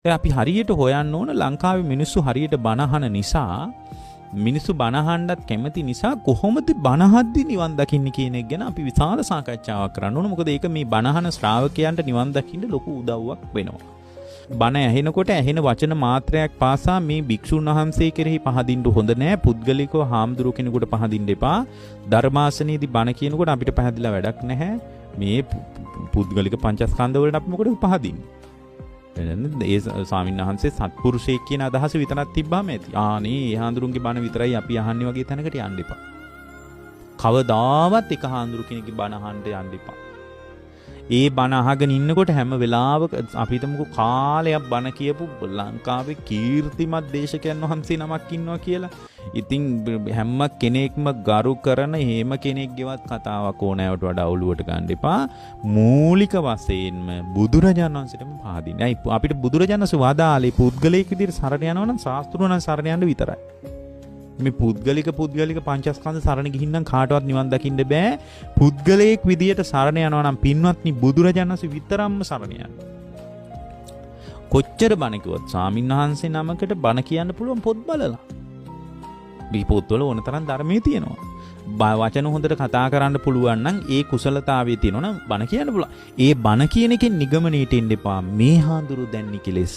දැන් අපි හරියට හොයන්න ඕන ලංකාවේ මිනිස්සු හරියට බණ අහන නිසා මිනිස්සු බණ අහන්නත් කැමති නිසා කොහොමද බණ අහද්දී නිවන් දකින්න කියන එක ගැන අපි විශාල සාකච්ඡාවක් කරන්න ඕන. මොකද ඒක මේ බණ අහන ශ්‍රාවකයන්ට නිවන් දකින්න ලොකු උදව්වක් වෙනවා. බණ ඇහෙනකොට ඇහෙන වචන මාත්‍රයක් පාසා මේ භික්ෂුන් වහන්සේ කෙරෙහි පහදින්න හොඳ නෑ. පුද්ගලිකව හාමුදුරු කෙනෙකුට පහදින්න එපා. ධර්මාසනයේදී බණ කියනකොට අපිට පහදලා වැඩක් නැහැ. මේ පුද්ගලික පංචස්කන්ධ වලට අපි මොකටද පහදින්නේ? ඒ ස්වාමීන් වහන්සේ සත්පුරුෂයෙක් කියන අදහස විතරක් තිබ්බාම ඇති. ආනේ ඒ හාමුදුරුන්ගේ බණ විතරයි අපි අහන්නේ වගේ තැනකට යන්න එපා. කවදාවත් එක හාමුදුරු කෙනෙක්ගේ බණ අහන්න යන්න එපා. ඒ බණ අහගෙන ඉන්නකොට හැම වෙලාවක අපි හිතමුකෝ කාලයක් බණ කියපු ලංකාවේ කීර්තිමත් දේශකයන් වහන්සේ නමක් ඉන්නවා කියලා. ඉතින් හැම කෙනෙක්ම ගරු කරන හේම කෙනෙක්ගේවත් කතාවක් ඕනෑවට වඩා ඔළුවට ගන්න එපා. මූලික වශයෙන්ම බුදුරජාණන් වහන්සේටම පහදින්න. අපිට බුදුරජාණන් වහන්සේ වදාළේ පුද්ගලයෙක් විදිහට සරණ යනවා නම් ශාස්ත්‍රුණන් සරණ යන්න විතරයි. මේ පුද්ගලික පංචස්කන්ධ සරණ ගිහින්නම් කාටවත් නිවන් දකින්න බෑ. පුද්ගලයෙක් විදියට සරණ යනවා නම් පින්වත්නි බුදුරජාණන් වහන්සේ විතරක්ම සරණ යන්න. කොච්චර බණ කිව්වත් ස්වාමීන් වහන්සේ නමකට බණ කියන්න පුළුවන් පොත් බලලා. මේ පොත්වල ඕන තරම් ධර්මයේ තියෙනවා. වචන හොඳට කතා කරන්න පුළුවන් නම් ඒ කුසලතාවයේ තියෙනවා නම් බණ කියන්න පුළුවන්. ඒ බණ කියන එකෙන් නිගමනයට එන්න එපා. මේ හාඳුරු දැන්නේ කෙලෙස්.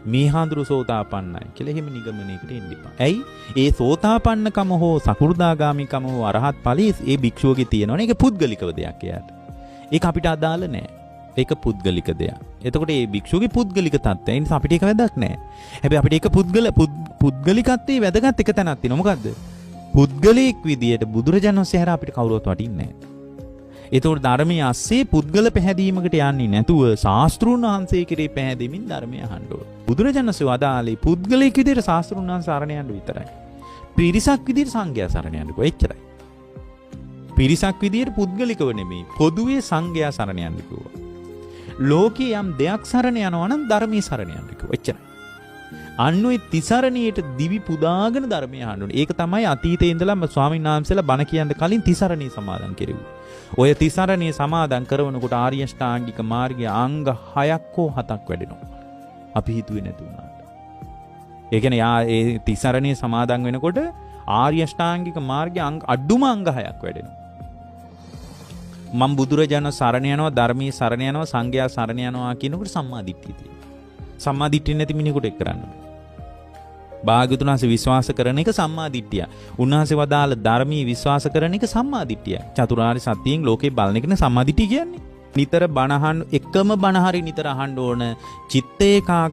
මේ හාඳුරු සෝතාපන්නයි කියලා එහෙම නිගමනයකට එන්න එපා. ඇයි? ඒ සෝතාපන්නකම හෝ සකු르දාගාමිකම හෝ අරහත් ඵලයේ ඒ භික්ෂුවගේ තියෙනවනේ. ඒක පුද්ගලිකව දෙයක් එයාට. ඒක අපිට අදාළ නෑ. ඒක පුද්ගලික දෙයක්. එතකොට මේ භික්ෂුවගේ පුද්ගලික තත්ත්වය. ඒ නිසා අපිට ඒක වැදගත් නෑ. හැබැයි අපිට ඒක පුද්ගලිකත්වයේ වැදගත් එක තැනක් තියෙනවා. මොකද්ද? පුද්ගලයෙක් විදියට බුදුරජාණන් වහන්සේ හැර අපිට කවුරුවත් වටින්නේ නෑ. ඒතකොට ධර්මයේ ASCII පුද්ගල පැහැදීමකට යන්නේ නැතුව ශාස්ත්‍රුන් වහන්සේ කෙරේ පැහැදීමින් ධර්මය අහන්න ඕන. බුදුරජාණන් වහන්සේ වදාළේ පුද්ගලයෙක් විදියට ශාස්ත්‍රුන් වහන්සේ සරණ යන්න විතරයි. පිරිසක් විදියට සංඝයා සරණ යන්න කිව්වා. එච්චරයි. පිරිසක් විදියට පුද්ගලිකව නෙමෙයි පොදුවේ සංඝයා සරණ යන්න කිව්වා. ලෝකේ යම් දෙයක් සරණ යනවා නම් ධර්මයේ සරණ යන්න කිව්වා. එච්චරයි. අන්නෝයි තිසරණියට දිවි පුදාගෙන ධර්මය අහන්න ඕනේ. ඒක තමයි අතීතයේ ඉඳලම ස්වාමීන් වහන්සේලා බණ කියන්න කලින් තිසරණී සමාදන් කෙරුවේ. ඔය තිසරණී සමාදන් කරනකොට ආර්ය අෂ්ටාංගික මාර්ගයේ අංග 6ක් හෝ 7ක් වැඩෙනවා. අපි හිතුවේ නැති වුණාට. ඒ කියන්නේ ඒ තිසරණී සමාදන් වෙනකොට ආර්ය අෂ්ටාංගික මාර්ගයේ අඩුම අංග 6ක් වැඩෙනවා. මම බුදුරජාණන් සරණ යනවා, ධර්මයේ සරණ යනවා, සංඝයා සරණ යනවා කියනකොට සම්මා දිට්ඨිය තියෙනවා. සම්මා දිට්ඨිය නැති මිනිහෙකුට ඒක කරන්න බෑ. භාග්‍යවතුන් වහන්සේ විශ්වාස කරන එක සම්මා දිට්ඨිය. උන්වහන්සේ වදාළ ධර්මයේ විශ්වාස කරන එක සම්මා දිට්ඨිය. චතුරාර්ය සත්‍යයෙන් ලෝකේ බලන එකනේ සම්මා දිට්ඨිය කියන්නේ. නිතර බණ අහන්න එකම බණ හරි නිතර අහන්න ඕන. චිත්ත ඒකාග්‍රතාවය